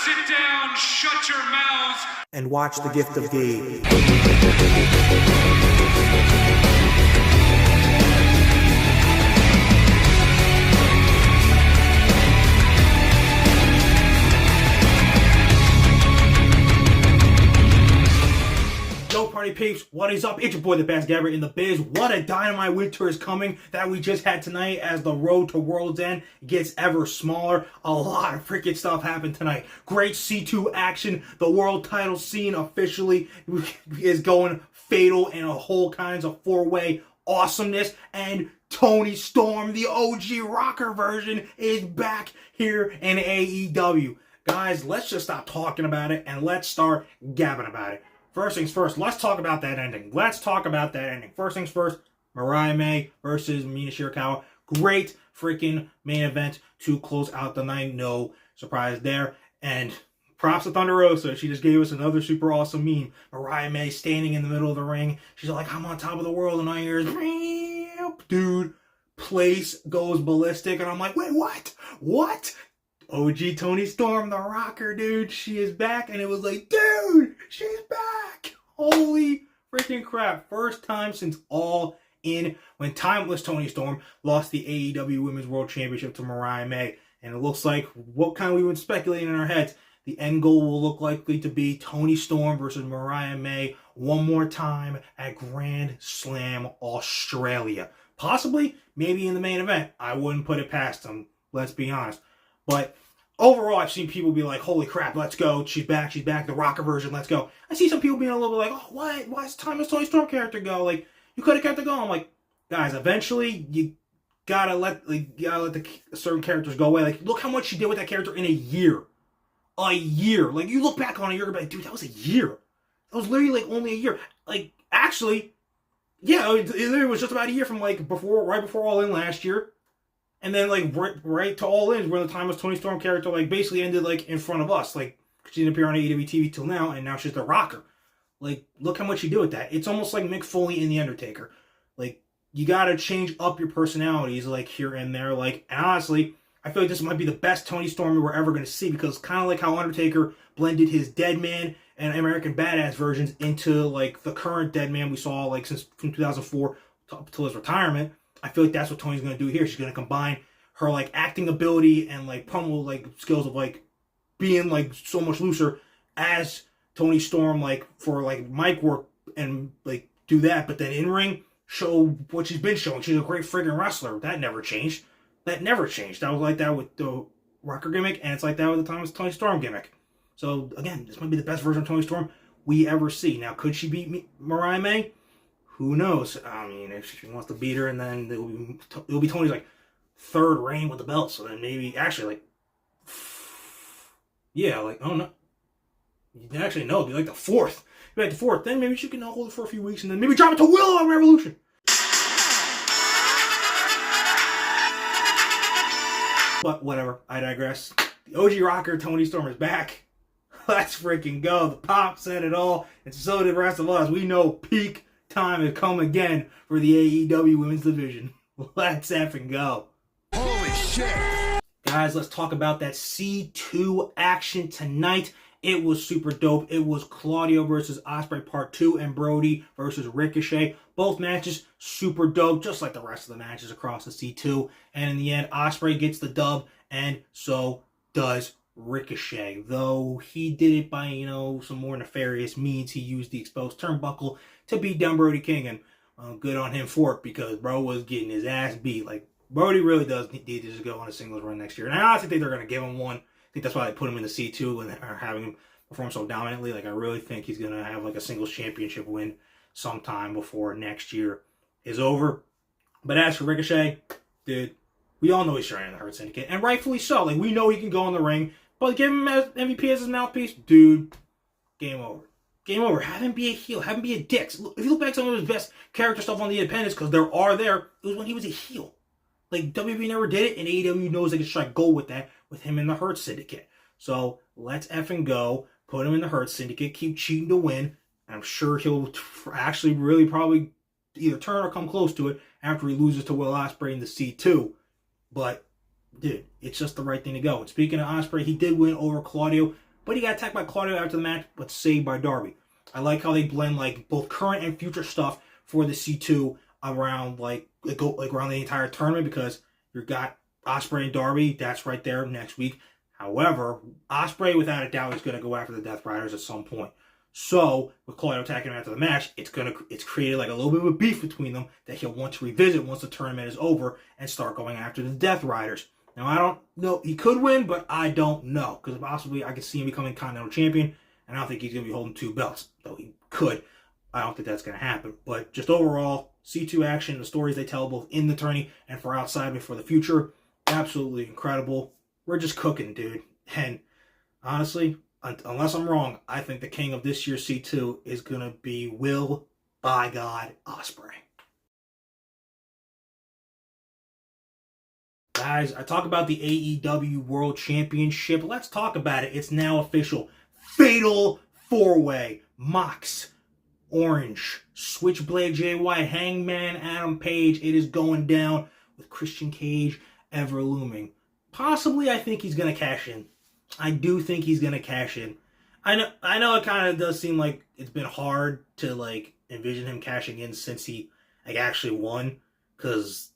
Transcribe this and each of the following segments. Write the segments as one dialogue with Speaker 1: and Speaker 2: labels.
Speaker 1: Sit down, shut your mouths,
Speaker 2: and watch The Gift of Gabe. Yo, party peeps, what is up? It's your boy, the best Gabe in the biz. What a dynamite winter is coming that we just had tonight as the road to World's End gets ever smaller. A lot of freaking stuff happened tonight. Great C2 action. The world title scene officially is going fatal in a whole kinds of four-way awesomeness. And Toni Storm, the OG rocker version, is back here in AEW. Guys, let's just stop talking about it and let's start gabbing about it. First things first, let's talk about that ending. First things first, Mariah May versus Mina Shirakawa. Great freaking main event to close out the night. No surprise there. And props to Thunder Rosa. She just gave us another super awesome meme. Mariah May standing in the middle of the ring. She's like, I'm on top of the world. And I hear, dude, place goes ballistic. And I'm like, wait, what? What? OG Toni Storm, the rocker, dude, she is back, and it was like, dude, she's back! Holy freaking crap. First time since All In, when Timeless Toni Storm lost the AEW Women's World Championship to Mariah May. And it looks like, what kind of we've been speculating in our heads, the end goal will look likely to be Toni Storm versus Mariah May one more time at Grand Slam Australia. Possibly, maybe in the main event. I wouldn't put it past them, let's be honest. But overall, I've seen people be like, holy crap, let's go. She's back, the rocker version, let's go. I see some people being a little bit like, oh, what? Why is Timeless Toni Storm character go? Like, you could have kept it going. I'm like, guys, eventually, you gotta let the certain characters go away. Like, look how much she did with that character in a year. A year. Like, you look back on it, you're like, dude, that was a year. That was literally, like, only a year. Like, actually, yeah, it literally was just about a year from, like, right before All In last year. And then, like, right to All In, where the Timeless Toni Storm character, like, basically ended, like, in front of us. Like, she didn't appear on AEW TV till now, and now she's the rocker. Like, look how much she did with that. It's almost like Mick Foley in The Undertaker. Like, you gotta change up your personalities, like, here and there. Like, and honestly, I feel like this might be the best Toni Storm we're ever going to see, because kind of like how Undertaker blended his Dead Man and American Badass versions into, like, the current Dead Man we saw, like, since from 2004 up till his retirement. I feel like that's what Toni's going to do here. She's going to combine her, like, acting ability and, like, promo, like, skills of, like, being, like, so much looser as Toni Storm, like, for, like, mic work and, like, do that. But then in ring, show what she's been showing. She's a great friggin' wrestler. That never changed. That was like that with the rocker gimmick, and it's like that with the Toni Storm gimmick. So, again, this might be the best version of Toni Storm we ever see. Now, could she beat Mariah May? Who knows? I mean, if she wants to beat her, and then it'll be Toni's, like, third reign with the belt. So then maybe, actually, like, yeah, like, oh no. Actually, no, it'll be like the fourth. It'll be like the fourth. Then maybe she can hold it for a few weeks, and then maybe drop it to Willow on Revolution. But whatever, I digress. The OG rocker, Toni Storm, is back. Let's freaking go. The Pop said it all, and so did the rest of us. We know peak time has come again for the AEW Women's Division. Let's effing go.
Speaker 1: holy shit.
Speaker 2: Guys, let's talk about that C2 action tonight. It was super dope. It was Claudio versus Ospreay Part 2 and Brody versus Ricochet. Both matches super dope, just like the rest of the matches across the C2. And in the end, Ospreay gets the dub, and so does Ricochet. Though he did it by, some more nefarious means. He used the exposed turnbuckle to beat down Brody King, and good on him for it, because bro was getting his ass beat. Like, Brody really does need to just go on a singles run next year. And I honestly think they're going to give him one. I think that's why they put him in the C2 and are having him perform so dominantly. Like, I really think he's going to have, like, a singles championship win sometime before next year is over. But as for Ricochet, dude, we all know he's trying in the Hurt Syndicate, and rightfully so. Like, we know he can go in the ring, but give him MVP as his mouthpiece, dude, game over. Game over. Have him be a heel. Have him be a dick. If you look back at some of his best character stuff on the Independents, because there are there, it was when he was a heel. Like, WWE never did it, and AEW knows they can strike gold with that, with him in the Hurt Syndicate. So, let's effing go. Put him in the Hurt Syndicate. Keep cheating to win. And I'm sure he'll actually really probably either turn or come close to it after he loses to Will Ospreay in the C2. But, dude, it's just the right thing to go. And speaking of Ospreay, he did win over Claudio. but he got attacked by Claudio after the match, but saved by Darby. I like how they blend like both current and future stuff for the C2 around like around the entire tournament, because you got Ospreay and Darby. That's right there next week. However, Ospreay without a doubt is going to go after the Death Riders at some point. So with Claudio attacking him after the match, it's created like a little bit of a beef between them that he'll want to revisit once the tournament is over and start going after the Death Riders. Now I don't know, he could win, but I don't know, because possibly I could see him becoming Continental Champion, and I don't think he's going to be holding 2 belts, though he could. I don't think that's going to happen. But just overall, C2 action, the stories they tell both in the tourney and for outside and for the future, absolutely incredible. We're just cooking, dude. And honestly, unless I'm wrong, I think the king of this year's C2 is going to be Will, by God, Ospreay. Guys, I talk about the AEW World Championship. Let's talk about it. It's now official. Fatal 4-way. Mox, Orange, Switchblade Jay White, Hangman Adam Page. It is going down with Christian Cage ever looming. Possibly, I think he's going to cash in. I do think he's going to cash in. I know it kind of does seem like it's been hard to like envision him cashing in since he like actually won, because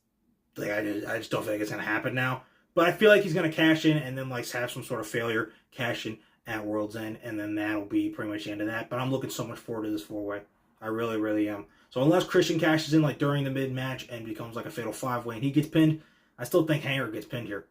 Speaker 2: like I just don't think it's going to happen now. But I feel like he's going to cash in and then like have some sort of failure, cash in at World's End, and then that'll be pretty much the end of that. But I'm looking so much forward to this 4-way. I really, really am. So unless Christian cashes in like during the mid-match and becomes like a fatal 5-way and he gets pinned, I still think Hanger gets pinned here.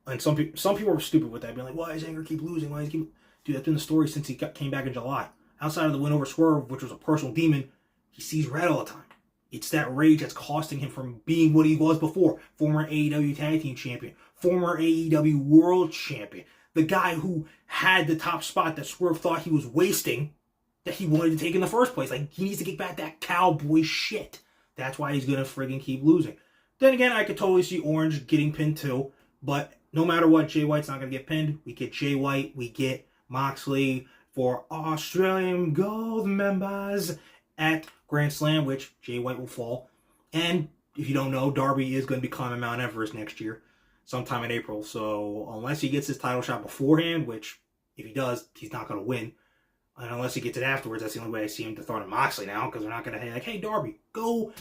Speaker 2: And some people are stupid with that, being like, why does Hanger keep losing? Why does he keep... Dude, that's been the story since he came back in July. Outside of the win over Swerve, which was a personal demon, he sees red all the time. It's that rage that's costing him from being what he was before. Former AEW Tag Team Champion. Former AEW World Champion. The guy who had the top spot that Swerve thought he was wasting, that he wanted to take in the first place. Like, he needs to get back that cowboy shit. That's why he's going to friggin' keep losing. Then again, I could totally see Orange getting pinned too. But no matter what, Jay White's not going to get pinned. We get Jay White. We get Moxley for Australian Gold members at Grand Slam, which Jay White will fall. And if you don't know, Darby is going to be climbing Mount Everest next year, sometime in April. So unless he gets his title shot beforehand, which if he does, he's not going to win. And unless he gets it afterwards, that's the only way I see him to throw to Moxley now, because they're not going to say, like, hey, Darby, go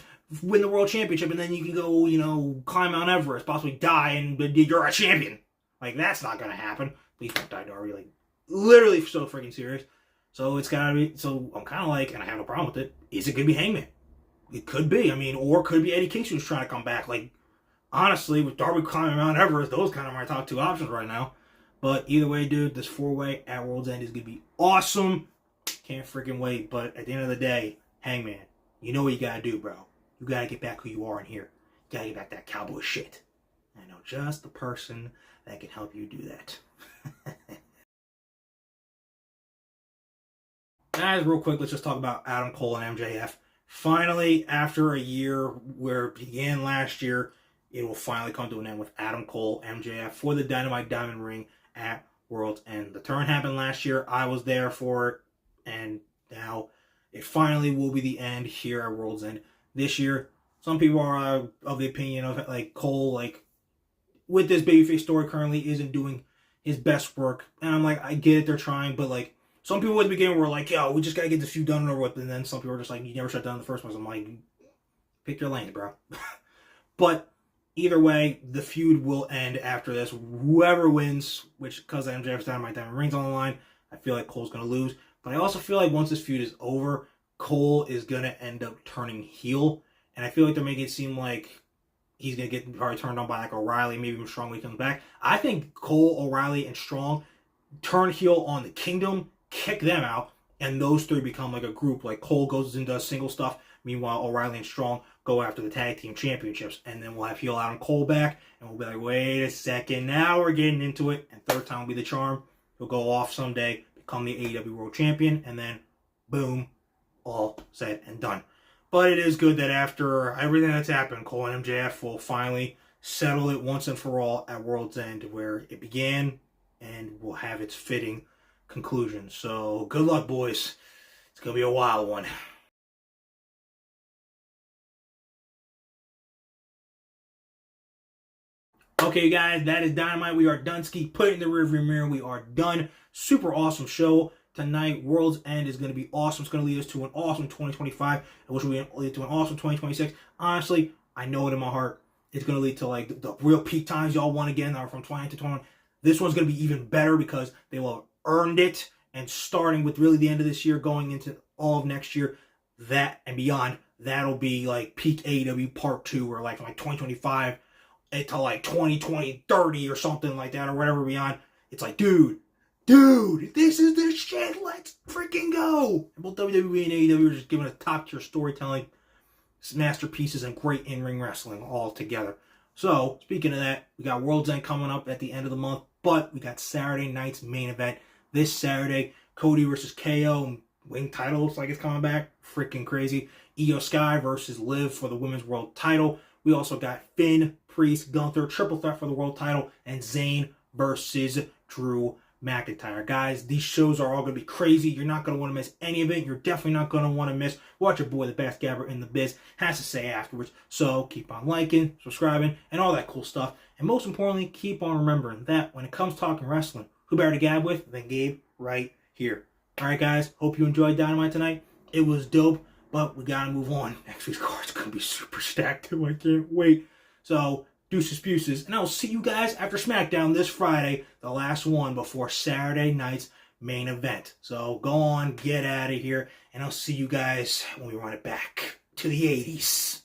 Speaker 2: win the World Championship, and then you can go, climb Mount Everest, possibly die, and you're a champion. Like, that's not going to happen. Please don't die, Darby. Like, literally so freaking serious. So it's gotta be, so I'm kind of like, and I have no problem with it, is it going to be Hangman? It could be, or it could be Eddie Kingston who's trying to come back. Like, honestly, with Darby climbing Mount Everest, those kind of my top 2 options right now. But either way, dude, this 4-way at World's End is going to be awesome. Can't freaking wait. But at the end of the day, Hangman, you know what you got to do, bro. You got to get back who you are in here. You got to get back that cowboy shit. I know just the person that can help you do that. Guys, real quick, let's just talk about Adam Cole and MJF. Finally, after a year where it began last year, it will finally come to an end with Adam Cole, MJF, for the Dynamite Diamond Ring at World's End. The turn happened last year. I was there for it. And now it finally will be the end here at World's End this year. Some people are of the opinion of like Cole, like with this babyface story currently isn't doing his best work. And I'm like, I get it, they're trying, but like some people at the beginning were like, yo, we just gotta get this feud done and over with. And then some people are just like, you never shut down the first one. So I'm like, pick your lanes, bro. But either way, the feud will end after this. Whoever wins, which because MJF's Dynamite Diamond Ring's on the line, I feel like Cole's gonna lose. But I also feel like once this feud is over, Cole is going to end up turning heel. And I feel like they're making it seem like he's going to get probably turned on by like O'Reilly, maybe even Strong when he comes back. I think Cole, O'Reilly, and Strong turn heel on the Kingdom, kick them out, and those 3 become like a group. Like Cole goes and does single stuff. Meanwhile, O'Reilly and Strong go after the tag team championships. And then we'll have heel Adam Cole back. And we'll be like, wait a second, now we're getting into it. And third time will be the charm. He'll go off someday, become the AEW World Champion, and then boom, all said and done. But it is good that after everything that's happened, Cole and MJF will finally settle it once and for all at World's End, where it began, and will have its fitting conclusion. So good luck, boys. It's going to be a wild one. Okay, guys, that is Dynamite. We are done ski. Put it in the rearview mirror. We are done. Super awesome show tonight. World's End is going to be awesome. It's going to lead us to an awesome 2025, which will lead to an awesome 2026. Honestly, I know it in my heart. It's going to lead to like the real peak times y'all won again that are from 20 to 21. This one's going to be even better because they will have earned it. And starting with really the end of this year, going into all of next year, that and beyond, that'll be like peak AEW part 2, or like from like 2025 until like 2020, 30 or something like that, or whatever beyond. It's like, dude, this is the shit. Let's freaking go. And both WWE and AEW are just giving us top tier storytelling, masterpieces, and great in-ring wrestling all together. So, speaking of that, we got World's End coming up at the end of the month, but we got Saturday night's main event. This Saturday, Cody versus KO, and wing title looks like it's coming back. Freaking crazy. Io Sky versus Liv for the women's world title. We also got Finn, Priest, Gunther, triple threat for the world title, and Zayn versus Drew McIntyre. Guys, these shows are all going to be crazy. You're not going to want to miss any of it. You're definitely not going to want to miss what your boy, the best gabber in the biz, has to say afterwards. So keep on liking, subscribing, and all that cool stuff. And most importantly, keep on remembering that when it comes to talking wrestling, who better to gab with than Gabe right here. Alright guys, hope you enjoyed Dynamite tonight. It was dope, but we gotta move on. Next week's card's gonna be super stacked too. I can't wait. So, deuces puces. And I will see you guys after SmackDown this Friday, the last one before Saturday night's main event. So, go on, get out of here, and I'll see you guys when we run it back to the 80s.